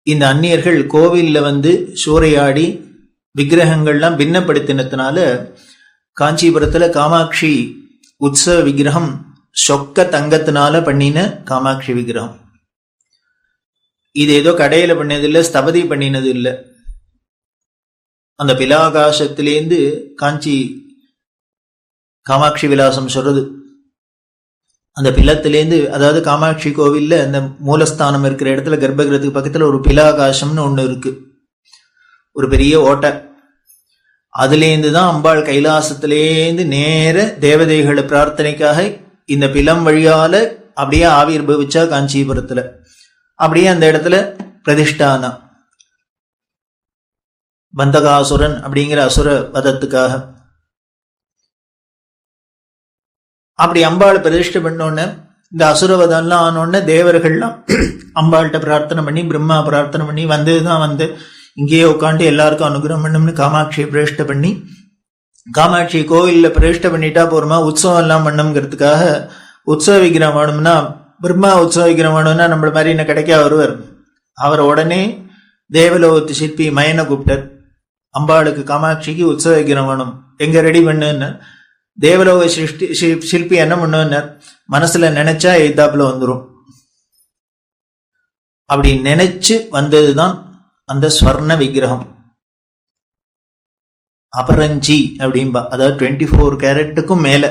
இந்த அந்நியர்கள் கோவில்ல சூறையாடி விக்கிரகங்கள்லாம் பின்னப்படுத்தினதுனால காஞ்சிபுரத்துல காமாட்சி உற்சவ விக்கிரகம் சொக்க தங்கத்தினால பண்ணின காமாட்சி விக்கிரகம். இது ஏதோ கடையில பண்ணது இல்லை, ஸ்தபதி பண்ணினது இல்லை. அந்த பிலாகாசத்திலேந்து காஞ்சி காமாட்சி விலாசம் சொல்றது. அந்த பிலத்திலேந்து, அதாவது காமாட்சி கோவில்ல அந்த மூலஸ்தானம் இருக்கிற இடத்துல கர்ப்பகிரகத்துக்கு பக்கத்துல ஒரு பிலாகாசம்னு ஒண்ணு இருக்கு, ஒரு பெரிய ஓட்டை. அதுலேருந்து தான் அம்பாள் கைலாசத்திலேந்து நேர தேவதைகளை பிரார்த்தனைக்காக இந்த பிலம் வழியால அப்படியே ஆவிர்பவிச்சா காஞ்சிபுரத்துல. அப்படியே அந்த இடத்துல பிரதிஷ்டானா பந்தகாசுரன் அப்படிங்கிற அசுர வதத்துக்காக. அப்படி அம்பாள் பிரதிஷ்டை பண்ணோன்னு இந்த அசுரவதம்லாம் ஆனோடனே தேவர்கள்லாம் அம்பாள்கிட்ட பிரார்த்தனை பண்ணி, பிரம்மா பிரார்த்தனை பண்ணி வந்ததுதான் இங்கேயே உட்காந்து எல்லாருக்கும் அனுகிரகம் பண்ணணும்னு காமாட்சியை பிரதிஷ்டை பண்ணி, காமாட்சி கோவில்ல பிரதிஷ்டை பண்ணிட்டா போருமா, உற்சவம் எல்லாம் பண்ணுங்கிறதுக்காக உற்சவ விக்கிரம் வேணும்னா, பிரம்மா உற்சவ விக்கிரம் வேணும்னா நம்மள மாதிரி என்ன கிடைக்க வருவார். அவர் உடனே தேவலோகத்து சிற்பி மயனை கூப்பிட்டார், அம்பாளுக்கு காமாட்சிக்கு உற்சவ விக்கிரம் வேணும், எங்க ரெடி பண்ணுன்னு. தேவலோக சிற்பி என்ன பண்ணுவார், மனசுல நினைச்சா எய்தாப்புல வந்துடும். அப்படி நினைச்சு வந்ததுதான் அந்த ஸ்வர்ண விக்கிரகம். அபரஞ்சி அப்படின்பா, அதாவது 24 கேரட்டுக்கும் மேல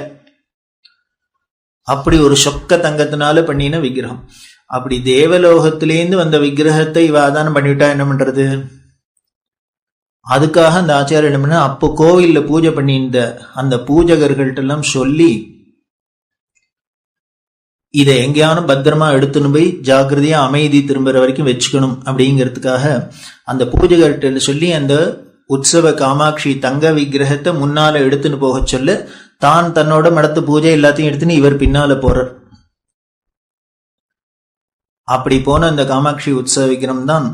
அப்படி ஒரு சொக்க தங்கத்தினால பண்ணின விக்கிரகம். அப்படி தேவலோகத்திலேந்து வந்த விக்கிரகத்தை இவாதானம் பண்ணிவிட்டா என்ன பண்றது? அதுக்காக அந்த ஆச்சாரியர் என்ன பண்ண, அப்போ கோவில்ல பூஜை பண்ணியிருந்த அந்த பூஜகர்கள்ட்ட எல்லாம் சொல்லி, இதை எங்கேயானும் பத்திரமா எடுத்துன்னு போய் ஜாக்கிரதையா அமைதி திரும்புற வரைக்கும் வச்சுக்கணும் அப்படிங்கிறதுக்காக அந்த பூஜகர்கிட்ட சொல்லி அந்த உற்சவ காமாட்சி தங்க விக்கிரகத்தை முன்னால எடுத்துன்னு போக சொல்ல, தான் தன்னோட மடத்து பூஜை எல்லாத்தையும் எடுத்துன்னு இவர் பின்னால போறார். அப்படி போன அந்த காமாட்சி உற்சவ விக்கிரகம் தான்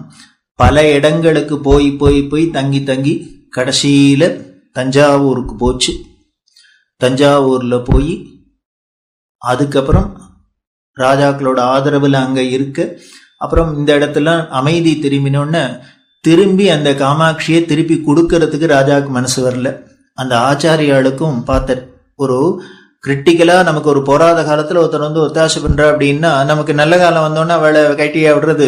பல இடங்களுக்கு போய் போய் போய் தங்கி தங்கி கடைசியில தஞ்சாவூருக்கு போச்சு. தஞ்சாவூர்ல போய் அதுக்கப்புறம் ராஜாக்களோட ஆதரவுல அங்க இருக்க, அப்புறம் இந்த இடத்துல அமைதி திரும்பினோன்னு திரும்பி அந்த காமாட்சியை திருப்பி கொடுக்கறதுக்கு ராஜாவுக்கு மனசு வரல. அந்த ஆச்சாரியாளுக்கும் பார்த்த ஒரு கிரிட்டிக்கலா, நமக்கு ஒரு போராத காலத்துல ஒருத்தர் ஒத்தாசை பண்ற அப்படின்னா, நமக்கு நல்ல காலம் வந்தோன்னா அவளை கைட்டியா விடுறது,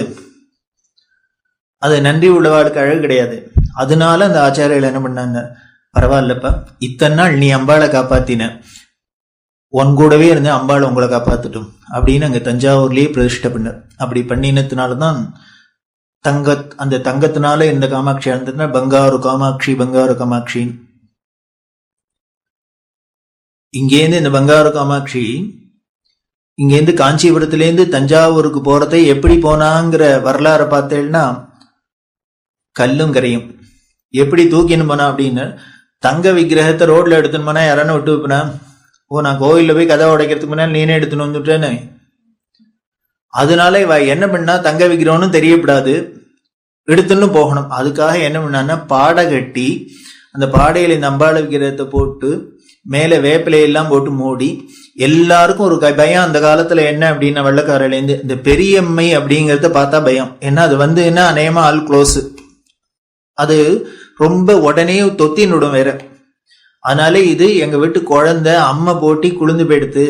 அது நன்றி உள்ளவாளுக்கு அழகு கிடையாது. அதனால அந்த ஆச்சாரியால் என்ன பண்ணாங்க, பரவாயில்லப்பா, இத்தனை நாள் நீ அம்பாளை காப்பாத்தின, உன் கூடவே இருந்து அம்பாள் உங்களை காப்பாத்துட்டும் அப்படின்னு அங்க தஞ்சாவூர்லயே பிரதிஷ்டை பண்ண. அப்படி பண்ணினதுனாலதான் அந்த தங்கத்தினால இந்த காமாட்சி இருந்ததுன்னா பங்காரு காமாட்சி பங்காரு காமாட்சின்னு. இங்கேருந்து இந்த பங்காரு காமாட்சி இங்கேருந்து காஞ்சிபுரத்திலேருந்து தஞ்சாவூருக்கு போறதை எப்படி போனாங்கிற வரலாறை பார்த்தேன்னா, கல்லும் கரையும். எப்படி தூக்கின்னு போனா அப்படின்னு, தங்க விக்கிரகத்தை ரோட்ல எடுத்துன்னு போனா யாரானு விட்டு வைப்பனா, ஓ நான் கோவில்ல போய் கதை உடைக்கிறதுக்கு முன்னாடி நீனே எடுத்துன்னு வந்துட்டேன்னு. அதனால இவ என்ன பண்ணா, தங்க விக்கிரகம்னு தெரியப்படாது, எடுத்துன்னு போகணும். அதுக்காக என்ன பண்ணான்னா, பாடை கட்டி அந்த பாடையில இந்த அம்பாள விக்கிரகத்தை போட்டு மேல வேப்பிலையெல்லாம் போட்டு மூடி, எல்லாருக்கும் ஒரு பயம். அந்த காலத்துல என்ன அப்படின்னா, வெள்ளக்காரிலேருந்து இந்த பெரியம்மை அப்படிங்கறத பார்த்தா பயம். ஏன்னா அது என்ன அநேகமா ஆல் க்ளோஸ், அது ரொம்ப உடனே தொத்தினுடும் வேற. அதனால இது எங்க வீட்டு குழந்தை அம்மை போட்டி குளிந்து போயிடுத்து,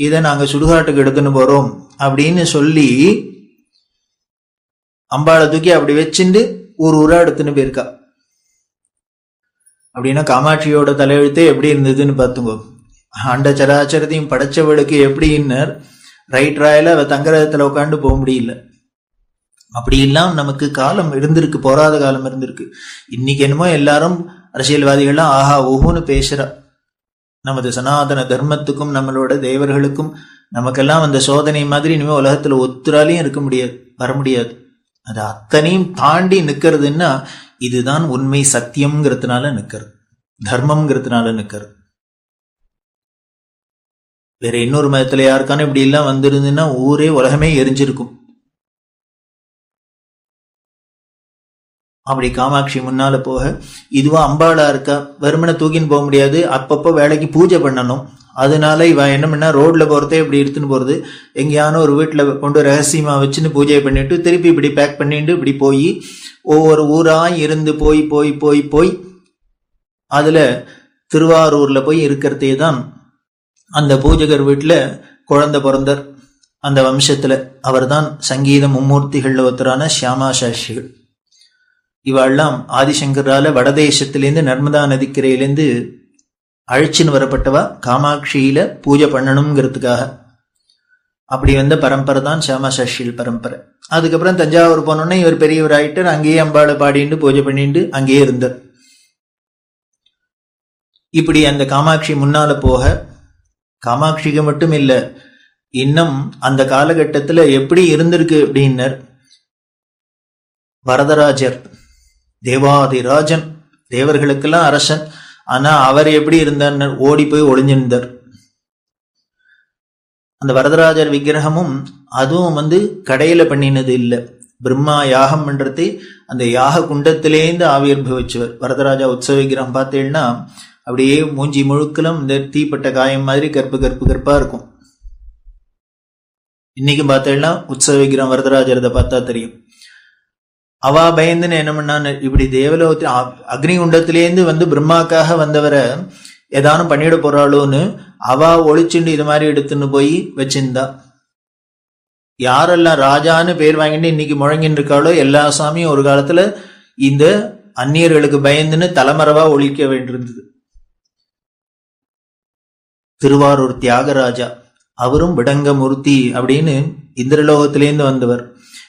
இதை நாங்க சுடுகாட்டுக்கு எடுத்துன்னு போறோம் அப்படின்னு சொல்லி அம்பாளை தூக்கி அப்படி வச்சுட்டு ஊரா எடுத்துன்னு போயிருக்கா. அப்படின்னா காமாட்சியோட தலையெழுத்தே எப்படி இருந்ததுன்னு பார்த்துங்கோ. அண்ட சராச்சரத்தையும் படைச்சவளுக்கு எப்படின்னு ரைட் ராயில அவ தங்கரகத்துல உட்காந்து போக முடியல. அப்படி இல்லாம நமக்கு காலம் இருந்திருக்கு, போராத காலம் இருந்திருக்கு. இன்னைக்கு என்னமோ எல்லாரும் அரசியல்வாதிகள்லாம் ஆஹா ஓஹோன்னு பேசுறா. நமது சனாதன தர்மத்துக்கும் நம்மளோட தேவர்களுக்கும் நமக்கெல்லாம் அந்த சோதனை மாதிரி இனிமே உலகத்துல ஒத்துராலையும் இருக்க முடியாது, வர முடியாது. அது அத்தனையும் தாண்டி நிக்கிறதுன்னா இதுதான் உண்மை, சத்தியம்ங்கிறதுனால நிக்கிறது, தர்மம்ங்கிறதுனால நிக்கிறது. வேற இன்னொரு மதத்துல யாருக்கான இப்படி எல்லாம் வந்திருந்துன்னா ஊரே உலகமே எரிஞ்சிருக்கும். அப்படி காமாட்சி முன்னால போக, இதுவா அம்பாளா இருக்கா, வெறுமனை தூக்கின்னு போக முடியாது, அப்பப்போ வேலைக்கு பூஜை பண்ணணும். அதனால இவ என்ன பண்ணா, ரோட்ல போறதே இப்படி எடுத்துன்னு போறது, எங்கேயான ஒரு வீட்டுல கொண்டு ரகசியமா வச்சுன்னு பூஜை பண்ணிட்டு திருப்பி இப்படி பேக் பண்ணிட்டு இப்படி போய் ஒவ்வொரு ஊரா இருந்து போய் போய் போய் போய் அதுல திருவாரூர்ல போய் இருக்கிறதே தான் அந்த பூஜகர் வீட்டுல குழந்தை பிறந்தார். அந்த வம்சத்துல அவர் தான் சங்கீத மும்மூர்த்திகள்ல ஒருத்தரான சியாமா சாஸ்திரிகள். இவாள்லாம் ஆதிசங்கரால வடதேசத்திலேருந்து நர்மதா நதிக்கரையிலேருந்து அழைச்சின்னு வரப்பட்டவா காமாட்சியில பூஜை பண்ணணுங்கிறதுக்காக. அப்படி வந்த பரம்பரை தான் சியாமா சாஸ்திரிகள் பரம்பரை. அதுக்கப்புறம் தஞ்சாவூர் போனோன்னே இவர் பெரியவர் ஆயிட்டு அங்கேயே அம்பாளை பாடிட்டு பூஜை பண்ணிட்டு அங்கேயே இருந்தார். இப்படி அந்த காமாட்சி முன்னால போக, காமாட்சிக்கு மட்டும் இல்ல, இன்னும் அந்த காலகட்டத்துல எப்படி இருந்திருக்கு அப்படின்னர், வரதராஜர் தேவாதிராஜன், தேவர்களுக்கெல்லாம் அரசன். ஆனா அவர் எப்படி இருந்தார், ஓடி போய் ஒளிஞ்சிருந்தார். அந்த வரதராஜர் விக்கிரகமும் அதுவும் கடையில பண்ணினது இல்லை, பிரம்மா யாகம் பண்றதே அந்த யாக குண்டத்திலேந்து ஆவிர்பவிச்சவர். வரதராஜா உற்சவ விக்கிரகம் பார்த்தீங்கன்னா அப்படியே மூஞ்சி முழுக்கலும் இந்த தீப்பட்ட காயம் மாதிரி கற்பு கற்பு கற்பா இருக்கும். இன்னைக்கு பார்த்தேன்னா உற்சவ விக்கிரகம் வரதராஜரதை பார்த்தா தெரியும். அவா பயந்துன்னு என்ன பண்ணான்னு, இப்படி தேவலோகத்தில் அக்னி குண்டத்திலேருந்து பிரம்மாக்காக வந்தவரை ஏதானும் பண்ணிட போறாளோன்னு அவா ஒளிச்சுண்டு இது மாதிரி எடுத்துன்னு போய் வச்சிருந்தா. யாரெல்லாம் ராஜான்னு பேர் வாங்கிட்டு இன்னைக்கு முழங்கின்னு இருக்காளோ எல்லா சாமியும் ஒரு காலத்துல இந்த அந்நியர்களுக்கு பயந்துன்னு தலைமறைவா ஒழிக்க வேண்டியிருந்தது. திருவாரூர் தியாகராஜா, அவரும் விடங்கமூர்த்தி அப்படின்னு இந்திரலோகத்திலேருந்து வந்தவர்.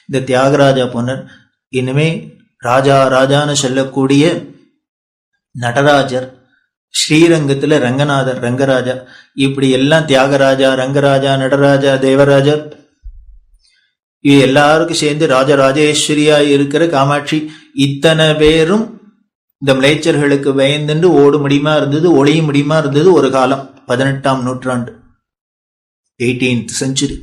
இந்த தியாகராஜா போனர். இனிமே ராஜா ராஜான்னு சொல்லக்கூடிய நடராஜர், ஸ்ரீரங்கத்துல ரங்கநாதர் ரங்கராஜா, இப்படி எல்லாம் தியாகராஜா, ரங்கராஜா, நடராஜா, தேவராஜர், இது எல்லாருக்கும் சேர்ந்து ராஜராஜேஸ்வரியா இருக்கிற காமாட்சி. இத்தனை பேரும் இந்த மிளைச்சர்களுக்கு பயந்துண்டு ஓடு முடியுமா இருந்தது, ஒளியும் முடியுமா இருந்தது ஒரு காலம். 18ஆம் நூற்றாண்டு, 18th century.